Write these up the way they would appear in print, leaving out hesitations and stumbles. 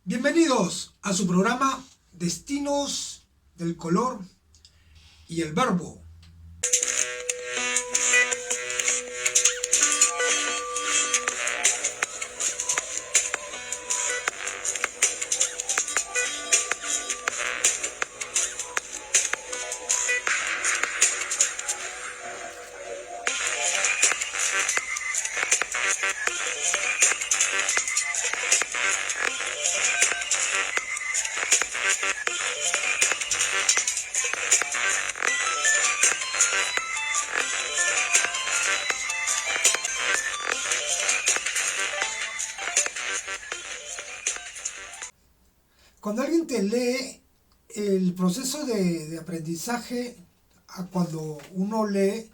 Bienvenidos a su programa Destinos del Color y el Verbo. Cuando alguien te lee, el proceso de aprendizaje, cuando uno lee,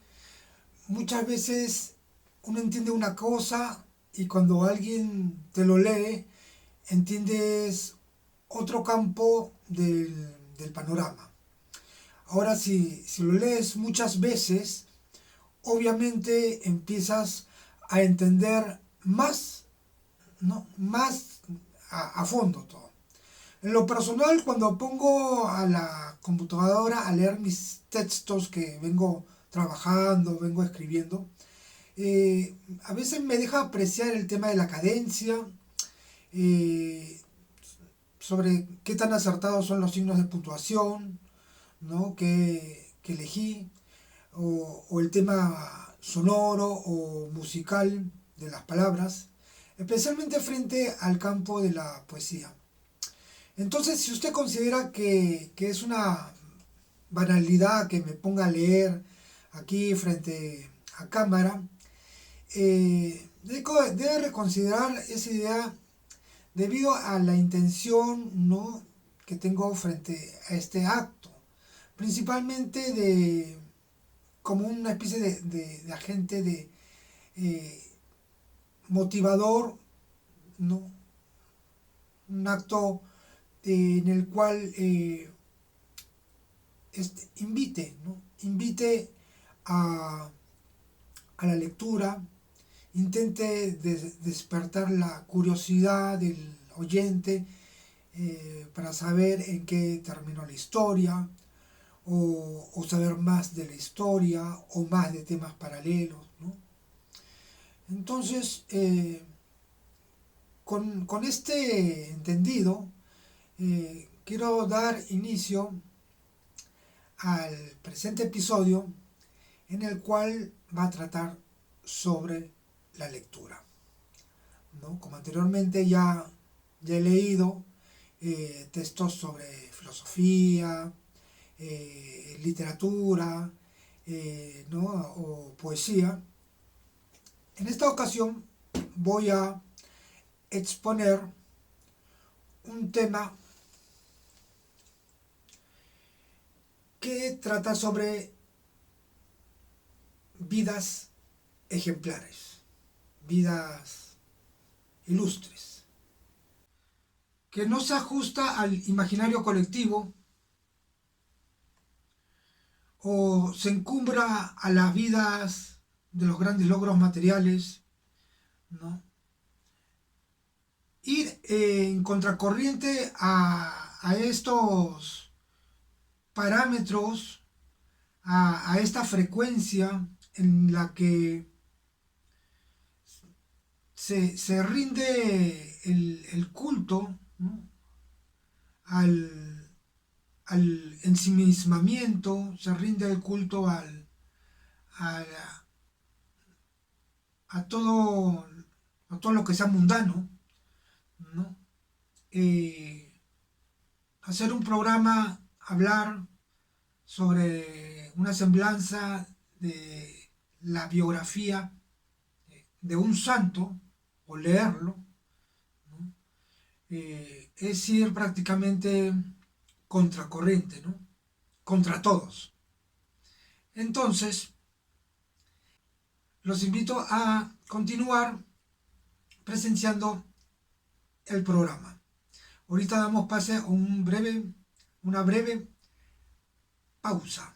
muchas veces uno entiende una cosa y cuando alguien te lo lee, entiendes otro campo del panorama. Ahora, si lo lees muchas veces, obviamente empiezas a entender más, ¿no? Más a fondo todo. En lo personal, cuando pongo a la computadora a leer mis textos que vengo trabajando, vengo escribiendo, a veces me deja apreciar el tema de la cadencia, eh, sobre qué tan acertados son los signos de puntuación, ¿no? que elegí, o el tema sonoro o musical de las palabras, especialmente frente al campo de la poesía. Entonces, si usted considera que es una banalidad que me ponga a leer aquí frente a cámara, debe reconsiderar esa idea debido a la intención, ¿no?, que tengo frente a este acto, principalmente como una especie de agente eh, motivador, ¿no? Un acto en el cual invite, ¿no? Invite a la lectura, intente despertar la curiosidad del oyente para saber en qué terminó la historia, o saber más de la historia, o más de temas paralelos, ¿no? Entonces, con este entendido, quiero dar inicio al presente episodio en el cual va a tratar sobre la lectura, ¿no? Como anteriormente ya he leído textos sobre filosofía, literatura, ¿no?, o poesía. En esta ocasión voy a exponer un tema que trata sobre vidas ejemplares, vidas ilustres, que no se ajusta al imaginario colectivo o se encumbra a las vidas de los grandes logros materiales, ¿no? Ir en contracorriente a estos parámetros, a esta frecuencia en la que se rinde el culto, ¿no?, al, al ensimismamiento, se rinde el culto a, a, todo, a todo lo que sea mundano, ¿no? Hacer un programa, hablar sobre una semblanza de la biografía de un santo, o leerlo, ¿no? Es ir prácticamente contracorriente, ¿no?, contra todos. Entonces, los invito a continuar presenciando el programa. Ahorita damos pase a una breve pausa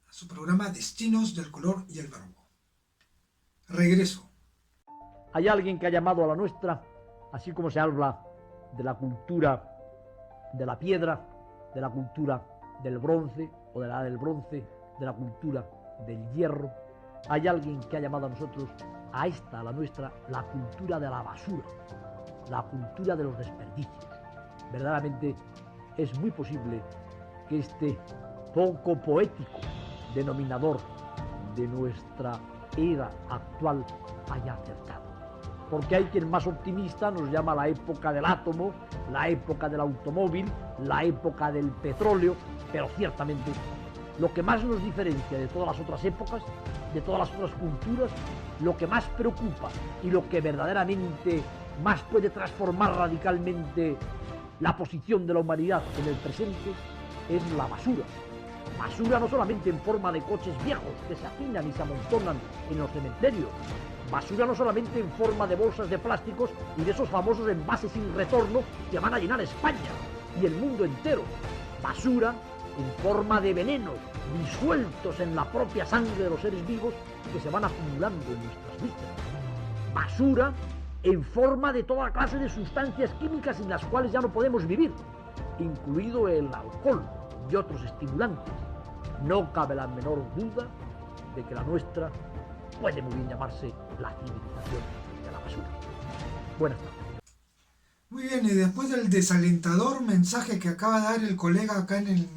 a su programa Destinos del Color y el Verbo. Regreso. Hay alguien que ha llamado a la nuestra, así como se habla de la cultura de la piedra, de la cultura del bronce o de la edad del bronce, de la cultura del hierro. Hay alguien que ha llamado a nosotros, a esta, a la nuestra, la cultura de la basura, la cultura de los desperdicios. Verdaderamente es muy posible que este poco poético denominador de nuestra era actual haya acertado. Porque hay quien más optimista nos llama la época del átomo, la época del automóvil, la época del petróleo, pero ciertamente lo que más nos diferencia de todas las otras épocas, de todas las otras culturas, lo que más preocupa y lo que verdaderamente más puede transformar radicalmente la posición de la humanidad en el presente es la basura. Basura no solamente en forma de coches viejos que se afinan y se amontonan en los cementerios, basura no solamente en forma de bolsas de plásticos y de esos famosos envases sin retorno que van a llenar España y el mundo entero, basura en forma de venenos disueltos en la propia sangre de los seres vivos que se van acumulando en nuestras vísceras, basura en forma de toda clase de sustancias químicas sin las cuales ya no podemos vivir, incluido el alcohol y otros estimulantes. No cabe la menor duda de que la nuestra puede muy bien llamarse la civilización de la basura. Buenas tardes. Muy bien, y después del desalentador mensaje que acaba de dar el colega acá en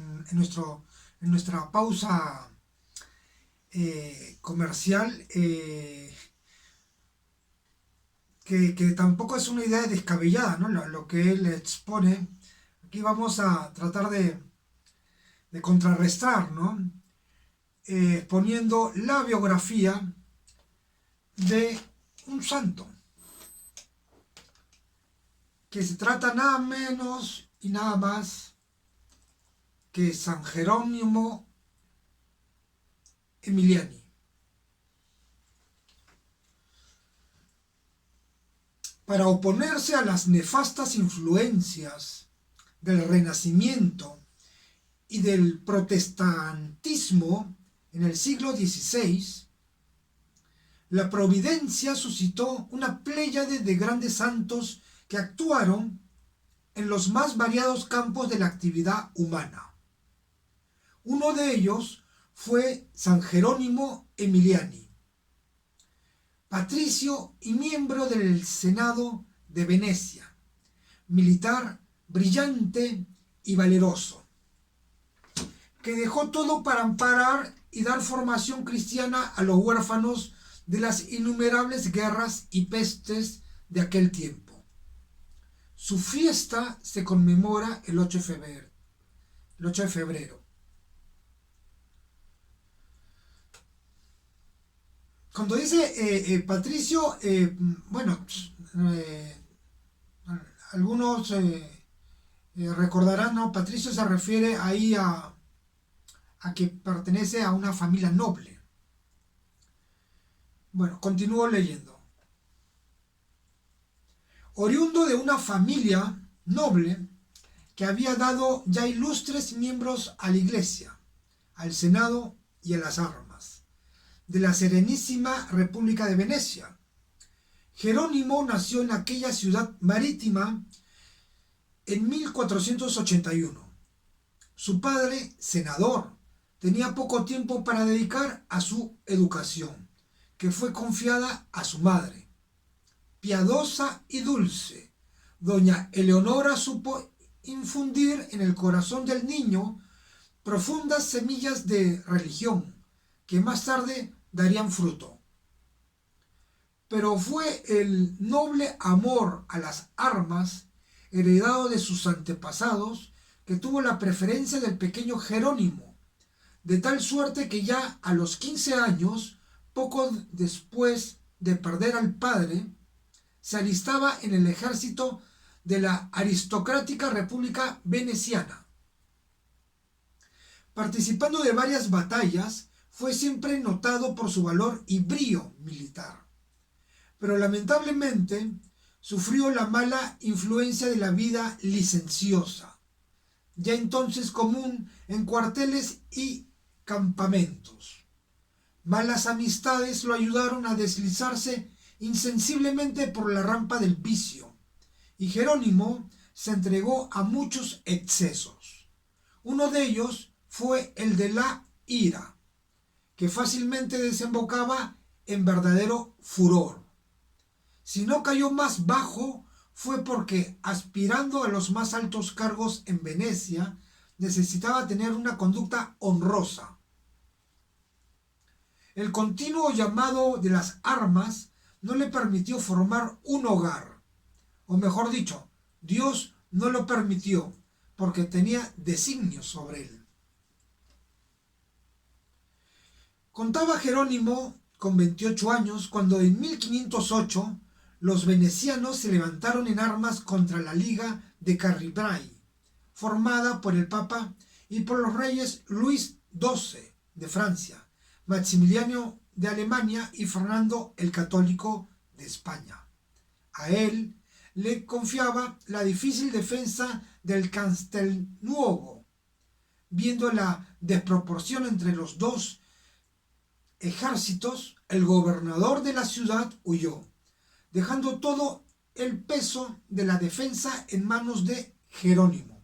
nuestra pausa comercial, que tampoco es una idea descabellada, ¿no? Lo que él expone. Aquí vamos a tratar de contrarrestar, ¿no? Exponiendo la biografía de un santo, que se trata nada menos y nada más que San Jerónimo Emiliani. Para oponerse a las nefastas influencias del Renacimiento y del protestantismo en el siglo XVI, la providencia suscitó una pléyade de grandes santos que actuaron en los más variados campos de la actividad humana. Uno de ellos fue San Jerónimo Emiliani, patricio y miembro del Senado de Venecia, militar brillante y valeroso, que dejó todo para amparar y dar formación cristiana a los huérfanos de las innumerables guerras y pestes de aquel tiempo. Su fiesta se conmemora el 8 de febrero. Cuando dice patricio, algunos recordarán, ¿no? Patricio se refiere ahí a que pertenece a una familia noble. Bueno, continúo leyendo. Oriundo de una familia noble que había dado ya ilustres miembros a la Iglesia, al Senado y a las armas, de la Serenísima República de Venecia. Jerónimo nació en aquella ciudad marítima en 1481. Su padre, senador, tenía poco tiempo para dedicar a su educación, que fue confiada a su madre. Piadosa y dulce, doña Eleonora supo infundir en el corazón del niño profundas semillas de religión, que más tarde darían fruto. Pero fue el noble amor a las armas, heredado de sus antepasados, que tuvo la preferencia del pequeño Jerónimo, de tal suerte que ya a los 15 años, poco después de perder al padre, se alistaba en el ejército de la aristocrática República Veneciana. Participando de varias batallas, fue siempre notado por su valor y brío militar. Pero lamentablemente sufrió la mala influencia de la vida licenciosa, ya entonces común en cuarteles y campamentos. Malas amistades lo ayudaron a deslizarse insensiblemente por la rampa del vicio, y Jerónimo se entregó a muchos excesos. Uno de ellos fue el de la ira, que fácilmente desembocaba en verdadero furor. Si no cayó más bajo, fue porque, aspirando a los más altos cargos en Venecia, necesitaba tener una conducta honrosa. El continuo llamado de las armas no le permitió formar un hogar, o mejor dicho, Dios no lo permitió, porque tenía designios sobre él. Contaba Jerónimo, con 28 años, cuando en 1508 los venecianos se levantaron en armas contra la Liga de Carribray, formada por el Papa y por los reyes Luis XII de Francia, Maximiliano de Alemania y Fernando el Católico de España. A él le confiaba la difícil defensa del Castelnuovo. Viendo la desproporción entre los dos ejércitos, el gobernador de la ciudad huyó, dejando todo el peso de la defensa en manos de Jerónimo.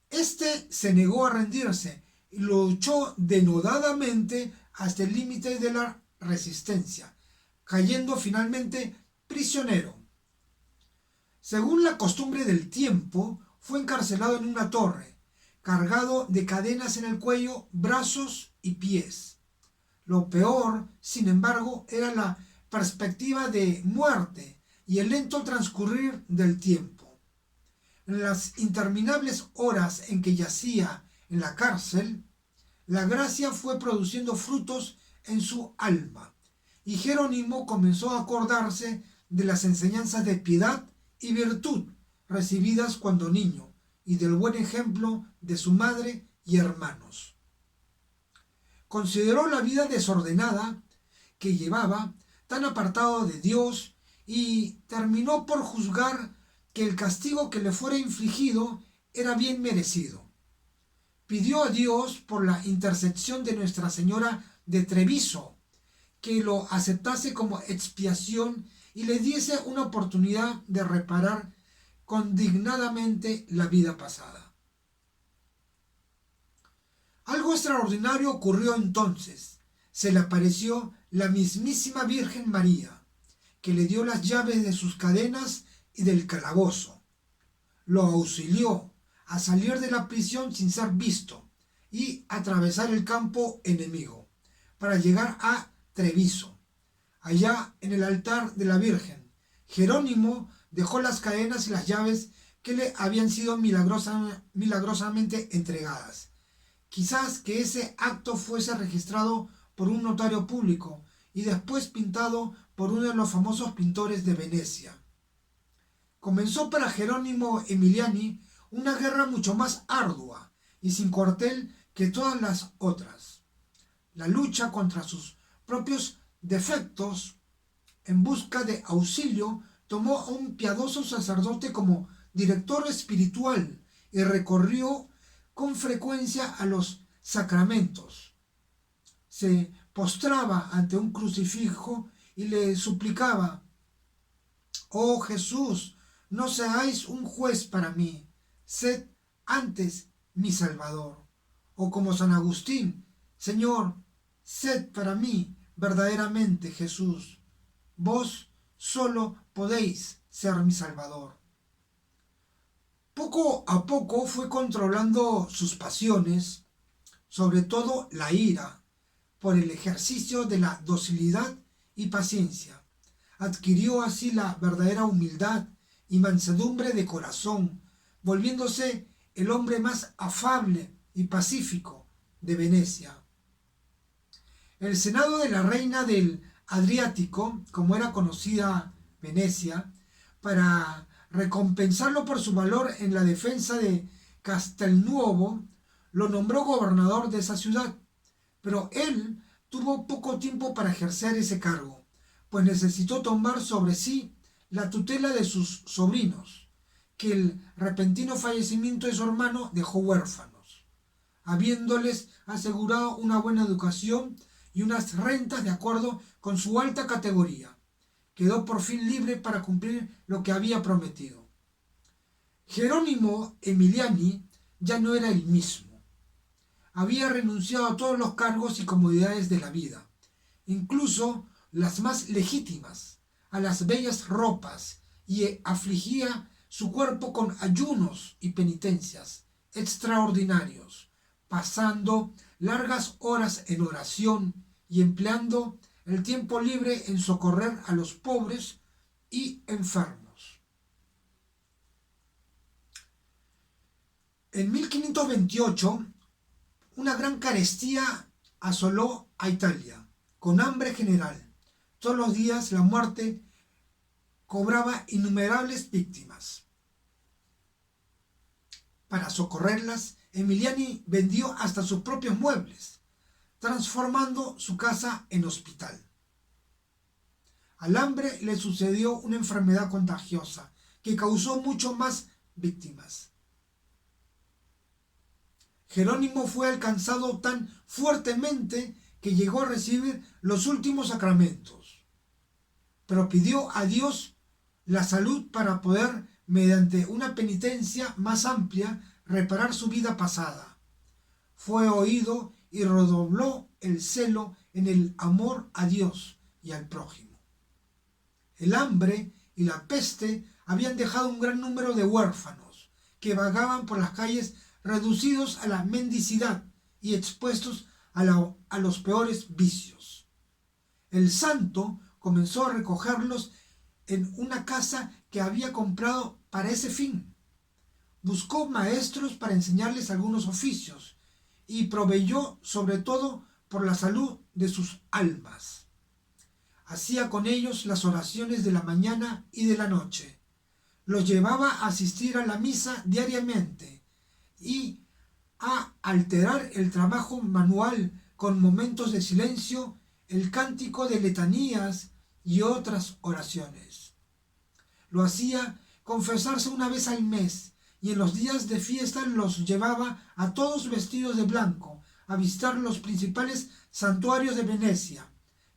Este se negó a rendirse y luchó denodadamente hasta el límite de la resistencia, cayendo finalmente prisionero. Según la costumbre del tiempo, fue encarcelado en una torre, cargado de cadenas en el cuello, brazos y pies. Lo peor, sin embargo, era la perspectiva de muerte y el lento transcurrir del tiempo. En las interminables horas en que yacía en la cárcel, la gracia fue produciendo frutos en su alma, y Jerónimo comenzó a acordarse de las enseñanzas de piedad y virtud recibidas cuando niño, y del buen ejemplo de su madre y hermanos. Consideró la vida desordenada que llevaba, tan apartado de Dios, y terminó por juzgar que el castigo que le fuera infligido era bien merecido. Pidió a Dios, por la intercesión de Nuestra Señora de Treviso, que lo aceptase como expiación y le diese una oportunidad de reparar condignadamente la vida pasada. Algo extraordinario ocurrió entonces. Se le apareció la mismísima Virgen María, que le dio las llaves de sus cadenas y del calabozo. Lo auxilió a salir de la prisión sin ser visto y atravesar el campo enemigo para llegar a Treviso. Allá, en el altar de la Virgen, Jerónimo dejó las cadenas y las llaves que le habían sido milagrosamente entregadas. Quizás que ese acto fuese registrado por un notario público y después pintado por uno de los famosos pintores de Venecia. Comenzó para Jerónimo Emiliani una guerra mucho más ardua y sin cuartel que todas las otras. La lucha contra sus propios defectos en busca de auxilio tomó a un piadoso sacerdote como director espiritual y recorrió con frecuencia a los sacramentos. Se postraba ante un crucifijo y le suplicaba: «Oh Jesús, no seáis un juez para mí, sed antes mi Salvador». O como San Agustín: «Señor, sed para mí verdaderamente Jesús, vos solo podéis ser mi Salvador». Poco a poco fue controlando sus pasiones, sobre todo la ira, por el ejercicio de la docilidad y paciencia. Adquirió así la verdadera humildad y mansedumbre de corazón, volviéndose el hombre más afable y pacífico de Venecia. El Senado de la Reina del Adriático, como era conocida Venecia, para recompensarlo por su valor en la defensa de Castelnuovo, lo nombró gobernador de esa ciudad, pero él tuvo poco tiempo para ejercer ese cargo, pues necesitó tomar sobre sí la tutela de sus sobrinos, que el repentino fallecimiento de su hermano dejó huérfanos, habiéndoles asegurado una buena educación y unas rentas de acuerdo con su alta categoría. Quedó por fin libre para cumplir lo que había prometido. Jerónimo Emiliani ya no era el mismo. Había renunciado a todos los cargos y comodidades de la vida, incluso las más legítimas, a las bellas ropas, y afligía su cuerpo con ayunos y penitencias extraordinarios, pasando largas horas en oración y empleando el tiempo libre en socorrer a los pobres y enfermos. En 1528, una gran carestía asoló a Italia, con hambre general. Todos los días la muerte cobraba innumerables víctimas. Para socorrerlas, Emiliani vendió hasta sus propios muebles, transformando su casa en hospital. Al hambre le sucedió una enfermedad contagiosa que causó mucho más víctimas. Jerónimo fue alcanzado tan fuertemente que llegó a recibir los últimos sacramentos, pero pidió a Dios la salud para poder, mediante una penitencia más amplia, reparar su vida pasada. Fue oído y redobló el celo en el amor a Dios y al prójimo. El hambre y la peste habían dejado un gran número de huérfanos que vagaban por las calles reducidos a la mendicidad y expuestos a los peores vicios. El santo comenzó a recogerlos en una casa que había comprado para ese fin. Buscó maestros para enseñarles algunos oficios y proveyó sobre todo por la salud de sus almas. Hacía con ellos las oraciones de la mañana y de la noche. Los llevaba a asistir a la misa diariamente y a alterar el trabajo manual con momentos de silencio, el cántico de letanías y otras oraciones. Lo hacía confesarse una vez al mes y en los días de fiesta los llevaba a todos vestidos de blanco a visitar los principales santuarios de Venecia,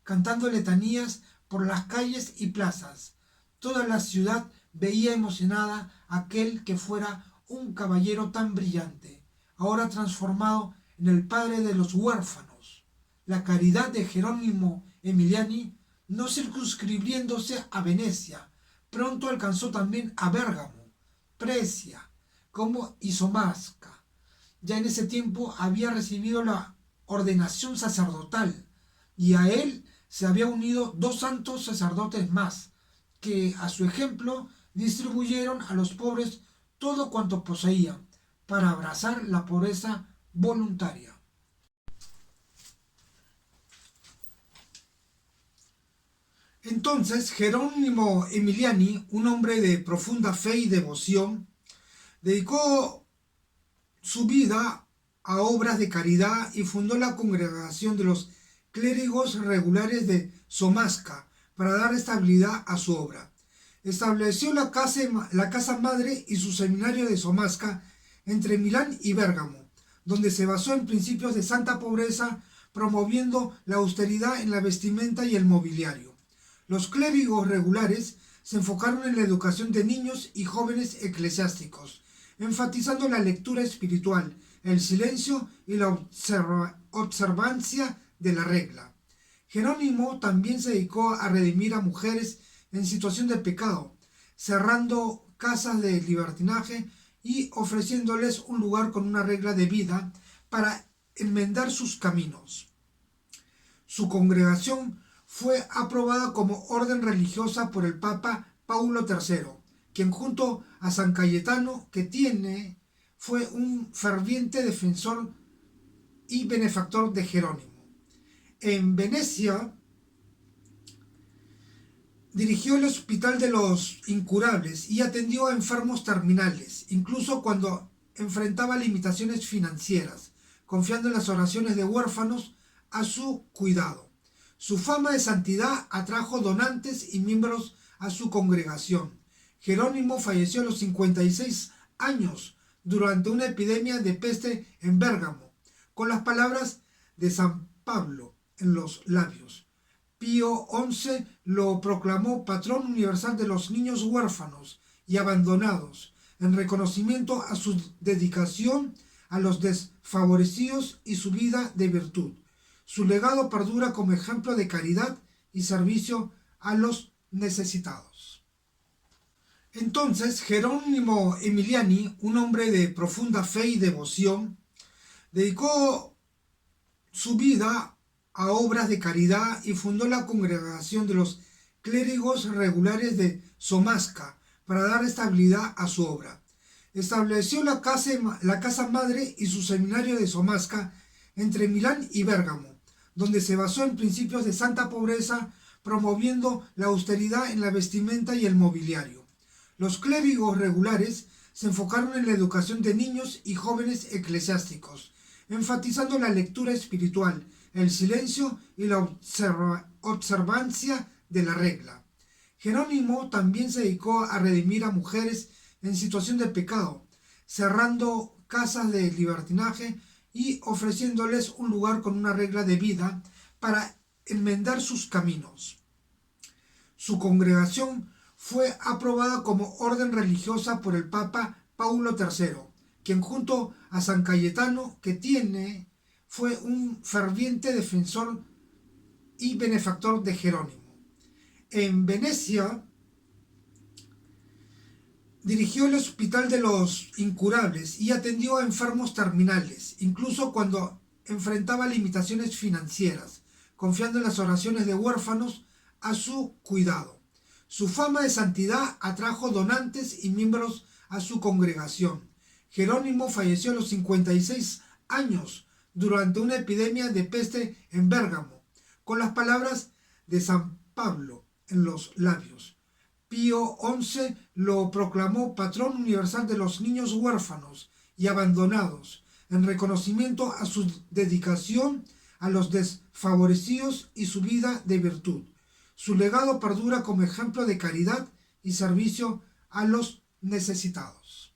cantando letanías por las calles y plazas. Toda la ciudad veía emocionada a aquel que fuera un caballero tan brillante, ahora transformado en el padre de los huérfanos. La caridad de Jerónimo Emiliani, no circunscribiéndose a Venecia, pronto alcanzó también a Bérgamo, Precia, como Somasca. Ya en ese tiempo había recibido la ordenación sacerdotal y a él se habían unido 2 santos sacerdotes más, que a su ejemplo distribuyeron a los pobres todo cuanto poseían para abrazar la pobreza voluntaria. Entonces Jerónimo Emiliani, un hombre de profunda fe y devoción, dedicó su vida a obras de caridad y fundó la congregación de los clérigos regulares de Somasca para dar estabilidad a su obra. Estableció la casa madre y su seminario de Somasca entre Milán y Bérgamo, donde se basó en principios de santa pobreza, promoviendo la austeridad en la vestimenta y el mobiliario. Los clérigos regulares se enfocaron en la educación de niños y jóvenes eclesiásticos, enfatizando la lectura espiritual, el silencio y la observancia de la regla. Jerónimo también se dedicó a redimir a mujeres en situación de pecado, cerrando casas de libertinaje y ofreciéndoles un lugar con una regla de vida para enmendar sus caminos. Su congregación fue aprobada como orden religiosa por el Papa Paulo III, quien junto a San Cayetano, fue un ferviente defensor y benefactor de Jerónimo. En Venecia dirigió el Hospital de los Incurables y atendió a enfermos terminales, incluso cuando enfrentaba limitaciones financieras, confiando en las oraciones de huérfanos a su cuidado. Su fama de santidad atrajo donantes y miembros a su congregación. Jerónimo falleció a los 56 años durante una epidemia de peste en Bérgamo, con las palabras de San Pablo en los labios. Pío XI lo proclamó patrón universal de los niños huérfanos y abandonados, en reconocimiento a su dedicación a los desfavorecidos y su vida de virtud. Su legado perdura como ejemplo de caridad y servicio a los necesitados. Entonces, Jerónimo Emiliani, un hombre de profunda fe y devoción, dedicó su vida a obras de caridad y fundó la congregación de los clérigos regulares de Somasca para dar estabilidad a su obra. Estableció la casa madre y su seminario de Somasca entre Milán y Bérgamo, donde se basó en principios de santa pobreza, promoviendo la austeridad en la vestimenta y el mobiliario. Los clérigos regulares se enfocaron en la educación de niños y jóvenes eclesiásticos, enfatizando la lectura espiritual, el silencio y la observancia de la regla. Jerónimo también se dedicó a redimir a mujeres en situación de pecado, cerrando casas de libertinaje y ofreciéndoles un lugar con una regla de vida para enmendar sus caminos. Su congregación fue aprobada como orden religiosa por el Papa Paulo III, quien junto a San Cayetano, fue un ferviente defensor y benefactor de Jerónimo. En Venecia dirigió el Hospital de los Incurables y atendió a enfermos terminales, incluso cuando enfrentaba limitaciones financieras, confiando en las oraciones de huérfanos a su cuidado. Su fama de santidad atrajo donantes y miembros a su congregación. Jerónimo falleció a los 56 años durante una epidemia de peste en Bérgamo, con las palabras de San Pablo en los labios. Pío XI lo proclamó patrón universal de los niños huérfanos y abandonados, en reconocimiento a su dedicación a los desfavorecidos y su vida de virtud. Su legado perdura como ejemplo de caridad y servicio a los necesitados.